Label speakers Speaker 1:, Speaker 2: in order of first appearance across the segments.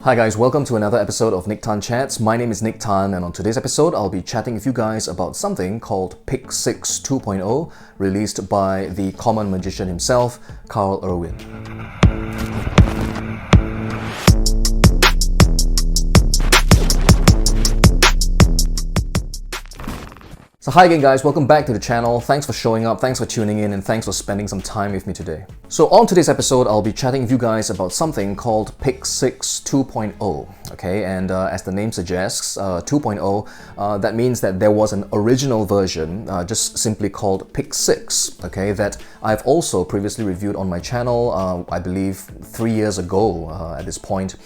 Speaker 1: Hi guys, welcome to another episode of Nick Tan Chats. My name is Nick Tan, and on today's episode I'll be chatting with you guys about something called Pick 6 2.0, released by the common magician himself, Irwin. So hi again guys, welcome back to the channel. Thanks for showing up, thanks for tuning in, and thanks for spending some time with me today. So on today's episode, I'll be chatting with you guys about something called Pick 6 2.0. Okay, and as the name suggests, 2.0, that means that there was an original version, just simply called Pick 6, okay, that I've also previously reviewed on my channel, I believe 3 years ago at this point.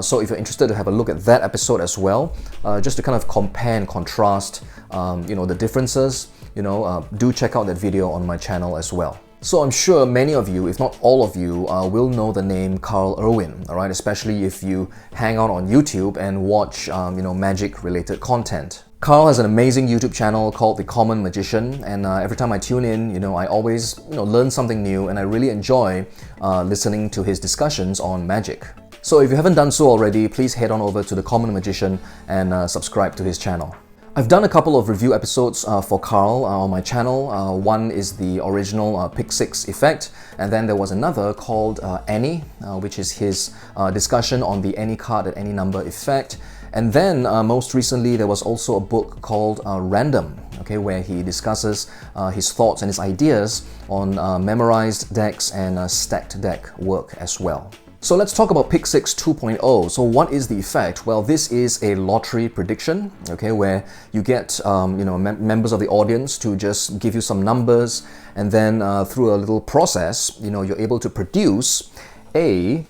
Speaker 1: So if you're interested to have a look at that episode as well, just to kind of compare and contrast the differences, do check out that video on my channel as well. So I'm sure many of you, if not all of you, will know the name Irwin, alright? Especially if you hang out on YouTube and watch, magic-related content. Carl has an amazing YouTube channel called The Common Magician, and every time I tune in, I always, learn something new, and I really enjoy listening to his discussions on magic. So if you haven't done so already, please head on over to The Common Magician and subscribe to his channel. I've done a couple of review episodes for Carl on my channel. One is the original Pick 6 effect, and then there was another called Any, which is his discussion on the any card at any number effect. And then most recently there was also a book called Random, okay, where he discusses his thoughts and his ideas on memorized decks and stacked deck work as well. So let's talk about Pick 6 2.0. So what is the effect? Well, this is a lottery prediction, okay, where you get members of the audience to just give you some numbers, and then through a little process, you're able to produce a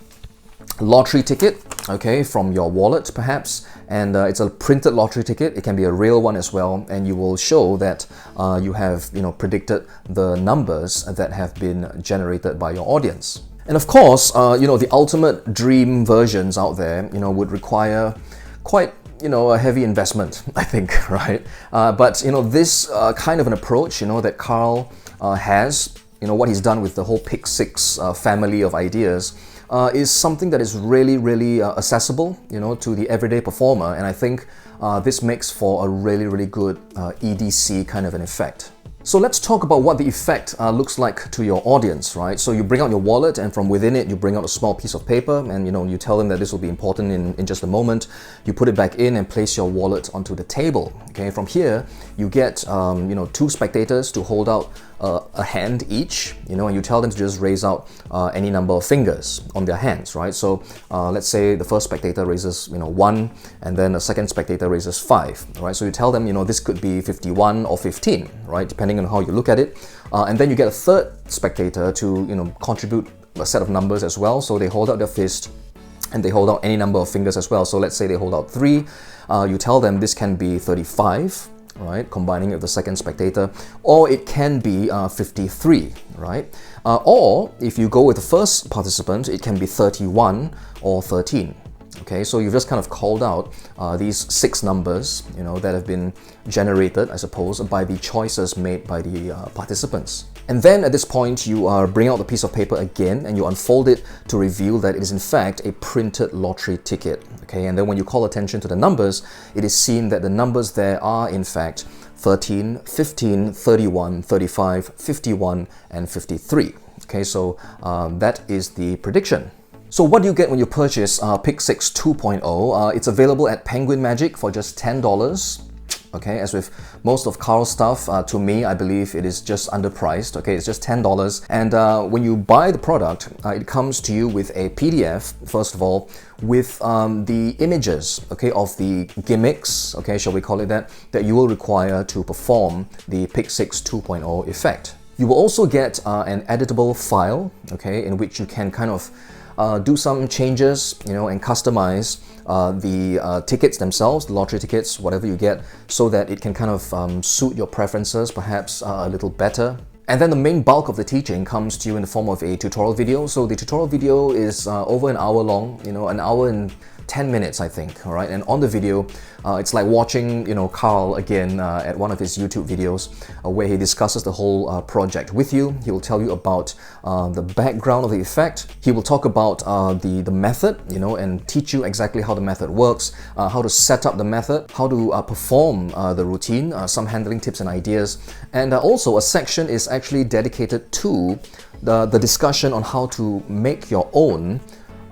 Speaker 1: lottery ticket, okay, from your wallet perhaps, and it's a printed lottery ticket. It can be a real one as well, and you will show that you have predicted the numbers that have been generated by your audience. And of course, the ultimate dream versions out there, would require quite, a heavy investment, I think, right? But this kind of an approach, that Carl has, what he's done with the whole Pick 6 family of ideas, is something that is really, really accessible, to the everyday performer. And I think this makes for a really, really good EDC kind of an effect. So let's talk about what the effect looks like to your audience, right? So you bring out your wallet, and from within it you bring out a small piece of paper, and you tell them that this will be important in just a moment. You put it back in and place your wallet onto the table. Okay, from here you get two spectators to hold out a hand each, and you tell them to just raise out any number of fingers on their hands, right? So let's say the first spectator raises 1, and then the second spectator raises 5, right? So you tell them this could be 51 or 15, right, depending on how you look at it, and then you get a third spectator to contribute a set of numbers as well. So they hold out their fist and they hold out any number of fingers as well. So let's say they hold out 3, you tell them this can be 35, right, combining it with the second spectator, or it can be 53, right? Or if you go with the first participant, it can be 31 or 13. Okay, so you've just kind of called out these 6 numbers, that have been generated, I suppose, by the choices made by the participants. And then at this point, you bring out the piece of paper again and you unfold it to reveal that it is in fact a printed lottery ticket. Okay, and then when you call attention to the numbers, it is seen that the numbers there are in fact 13, 15, 31, 35, 51, and 53. Okay, so that is the prediction. So what do you get when you purchase Pick 6 2.0? It's available at Penguin Magic for just $10. Okay, as with most of Carl's stuff, to me, I believe it is just underpriced. Okay, it's just $10. And when you buy the product, it comes to you with a PDF, first of all, with the images, okay, of the gimmicks, okay, shall we call it that you will require to perform the Pick 6 2.0 effect. You will also get an editable file, okay, in which you can kind of do some changes, and customize the tickets themselves, the lottery tickets, whatever you get, so that it can kind of suit your preferences perhaps a little better. And then the main bulk of the teaching comes to you in the form of a tutorial video. So the tutorial video is over an hour long, an hour and 10 minutes, I think, all right? And on the video, it's like watching, Carl again at one of his YouTube videos where he discusses the whole project with you. He will tell you about the background of the effect. He will talk about the method, and teach you exactly how the method works, how to set up the method, how to perform the routine, some handling tips and ideas. And also a section is actually dedicated to the discussion on how to make your own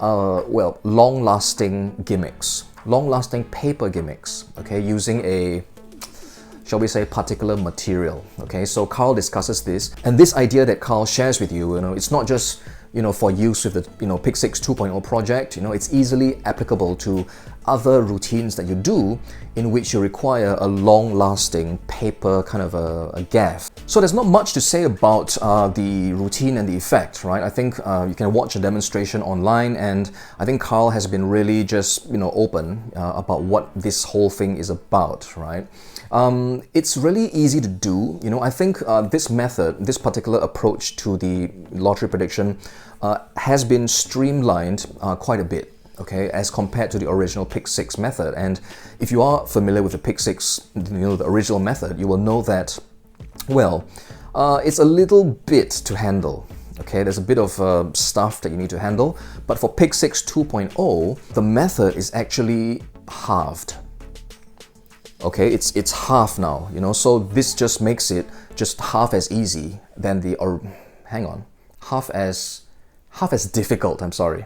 Speaker 1: long-lasting gimmicks, long-lasting paper gimmicks, okay, using a, shall we say, particular material. Okay, so Carl discusses this, and this idea that Carl shares with you, it's not just for use with the Pick6 2.0 project. It's easily applicable to other routines that you do in which you require a long-lasting paper kind of a gaff. So there's not much to say about the routine and the effect, right? I think you can watch a demonstration online, and I think Carl has been really just open about what this whole thing is about, right? It's really easy to do. I think this method, this particular approach to the lottery prediction has been streamlined quite a bit, okay, as compared to the original Pick6 method. And if you are familiar with the Pick6, the original method, you will know that, well, it's a little bit to handle. Okay, there's a bit of stuff that you need to handle, but for Pick6 2.0, the method is actually halved. Okay, it's half now, so this just makes it just half as easy than the, or hang on, half as difficult, I'm sorry.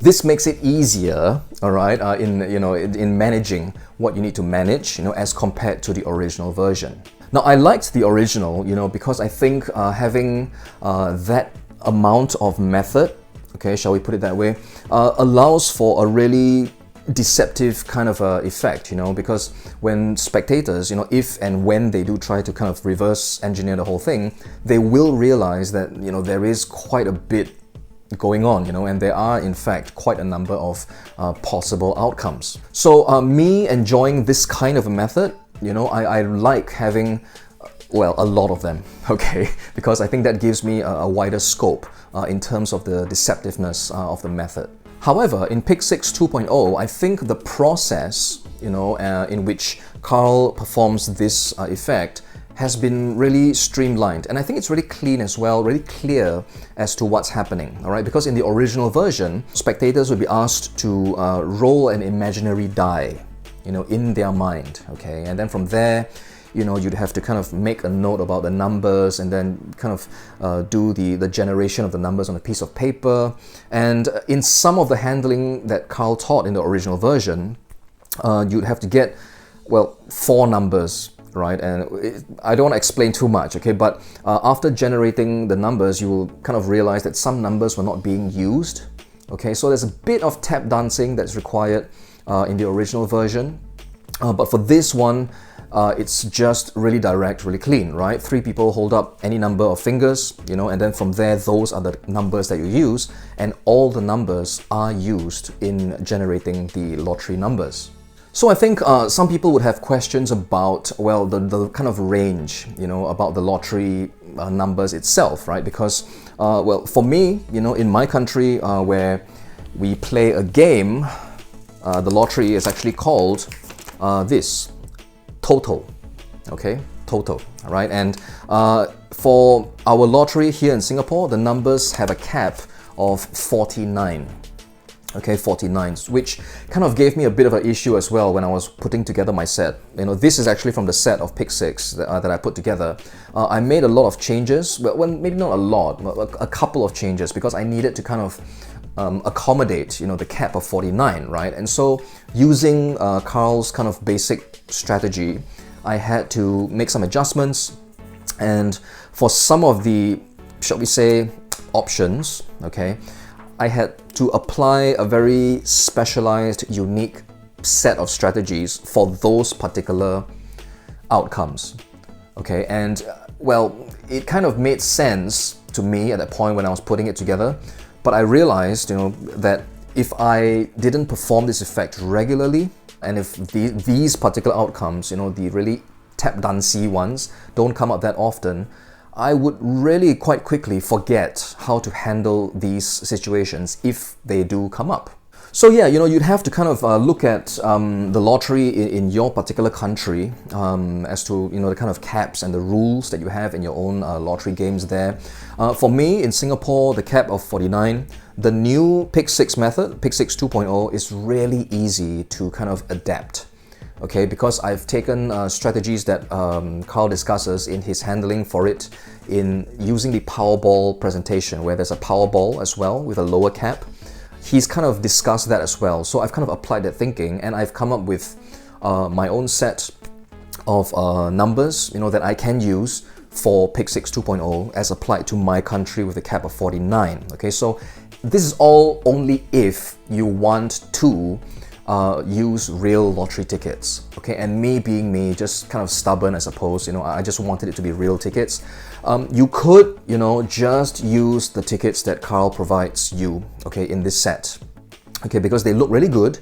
Speaker 1: This makes it easier, all right, in managing what you need to manage, as compared to the original version. Now, I liked the original, because I think having that amount of method, okay, shall we put it that way, allows for a really deceptive kind of effect, because when spectators, if and when they do try to kind of reverse engineer the whole thing, they will realize that, there is quite a bit going on, and there are in fact quite a number of possible outcomes. So me enjoying this kind of a method, I like having, well, a lot of them, okay, because I think that gives me a wider scope in terms of the deceptiveness of the method. However, in Pick6 2.0, I think the process, in which Carl performs this effect has been really streamlined, and I think it's really clean as well, really clear as to what's happening, all right? Because in the original version, spectators would be asked to roll an imaginary die, in their mind, okay? And then from there, you'd have to kind of make a note about the numbers and then kind of do the generation of the numbers on a piece of paper. And in some of the handling that Carl taught in the original version, you'd have to get, well, 4 numbers, right? And I don't want to explain too much, okay? But after generating the numbers, you will kind of realize that some numbers were not being used, okay? So there's a bit of tap dancing that's required in the original version. But for this one, it's just really direct, really clean, right? 3 people hold up any number of fingers, and then from there, those are the numbers that you use, and all the numbers are used in generating the lottery numbers. So I think some people would have questions about, well, the kind of range, about the lottery numbers itself, right? Because, well, for me, in my country where we play a game, the lottery is actually called this. Toto, okay, Toto, all right? And for our lottery here in Singapore, the numbers have a cap of 49, okay, 49, which kind of gave me a bit of an issue as well when I was putting together my set. This is actually from the set of Pick6 that I put together. I made a lot of changes, well, maybe not a lot, but a couple of changes, because I needed to kind of accommodate, the cap of 49, right? And so using Carl's kind of basic strategy, I had to make some adjustments, and for some of the, shall we say, options, okay, I had to apply a very specialized, unique set of strategies for those particular outcomes, okay? And well, it kind of made sense to me at that point when I was putting it together, but I realized, that if I didn't perform this effect regularly, and if these particular outcomes, the really tap dancey ones, don't come up that often, I would really quite quickly forget how to handle these situations if they do come up. So yeah, you'd have to kind of look at the lottery in your particular country as to the kind of caps and the rules that you have in your own lottery games there. For me, in Singapore, the cap of 49, the new Pick 6 method, Pick 6 2.0, is really easy to kind of adapt. Okay, because I've taken strategies that Carl discusses in his handling for it in using the Powerball presentation, where there's a Powerball as well with a lower cap. He's kind of discussed that as well. So I've kind of applied that thinking, and I've come up with my own set of numbers, that I can use for Pick 6 2.0 as applied to my country with a cap of 49. Okay, so this is all only if you want to use real lottery tickets. Okay, and me being me, just kind of stubborn, I suppose, I just wanted it to be real tickets. You could, just use the tickets that Carl provides you, okay, in this set. Okay, because they look really good,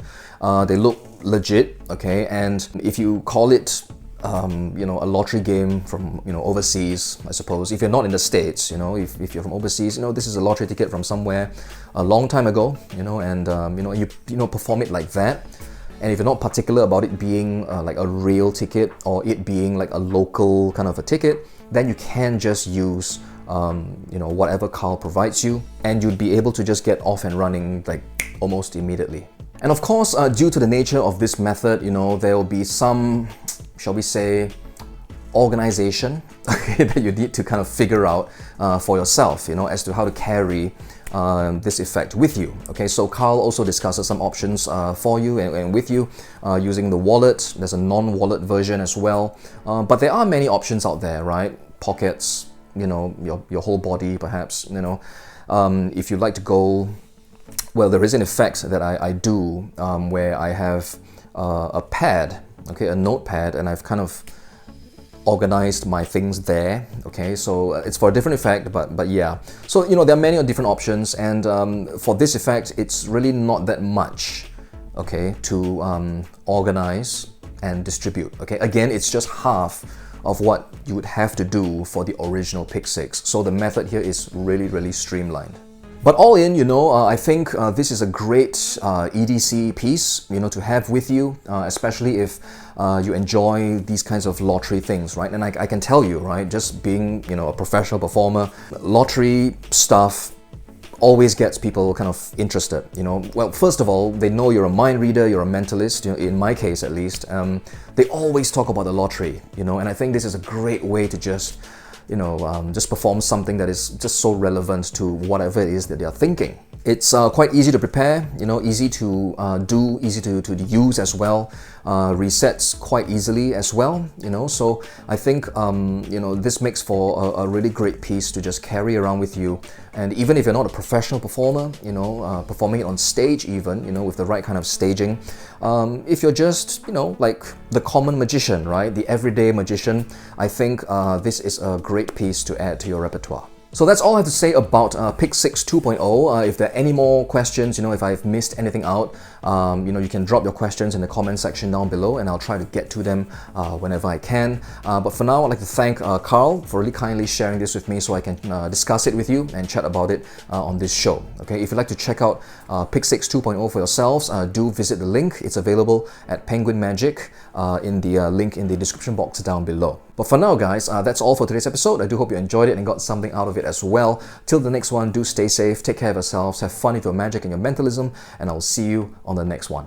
Speaker 1: they look legit, okay, and if you call it a lottery game from overseas, I suppose, if you're not in the States, if you're from overseas, this is a lottery ticket from somewhere a long time ago, and you perform it like that. And if you're not particular about it being like a real ticket or it being like a local kind of a ticket, then you can just use whatever Carl provides you, and you'd be able to just get off and running like almost immediately. And of course, due to the nature of this method, there will be some, shall we say, organization that you need to kind of figure out for yourself, as to how to carry this effect with you. Okay, so Carl also discusses some options for you and with you using the wallet. There's a non-wallet version as well, but there are many options out there, right? Pockets, your whole body, perhaps. If you'd like to go, well, there is an effect that I do where I have a pad, okay, a notepad, and I've kind of organized my things there. Okay, so it's for a different effect, but yeah. So there are many different options, and for this effect, it's really not that much, okay, to organize and distribute. Okay, again, it's just half of what you would have to do for the original Pick 6. So the method here is really, really streamlined. But all in, I think this is a great EDC piece, to have with you, especially if you enjoy these kinds of lottery things, right? And I can tell you, right, just being, a professional performer, lottery stuff always gets people kind of interested, Well, first of all, they know you're a mind reader, you're a mentalist, in my case at least. They always talk about the lottery, and I think this is a great way to just just perform something that is just so relevant to whatever it is that they are thinking. It's quite easy to prepare, easy to do, easy to use as well, resets quite easily as well, so I think, this makes for a really great piece to just carry around with you. And even if you're not a professional performer, performing it on stage even, with the right kind of staging, if you're just, like the common magician, right, the everyday magician, I think this is a great piece to add to your repertoire. So that's all I have to say about Pick 6 2.0. If there are any more questions, if I've missed anything out, you can drop your questions in the comment section down below, and I'll try to get to them whenever I can. But for now, I'd like to thank Carl for really kindly sharing this with me so I can discuss it with you and chat about it on this show. Okay, if you'd like to check out Pick 6 2.0 for yourselves, do visit the link. It's available at Penguin Magic in the link in the description box down below. But for now, guys, that's all for today's episode. I do hope you enjoyed it and got something out of it as well. Till the next one, do stay safe, take care of yourselves, have fun with your magic and your mentalism, and I'll see you on the next one.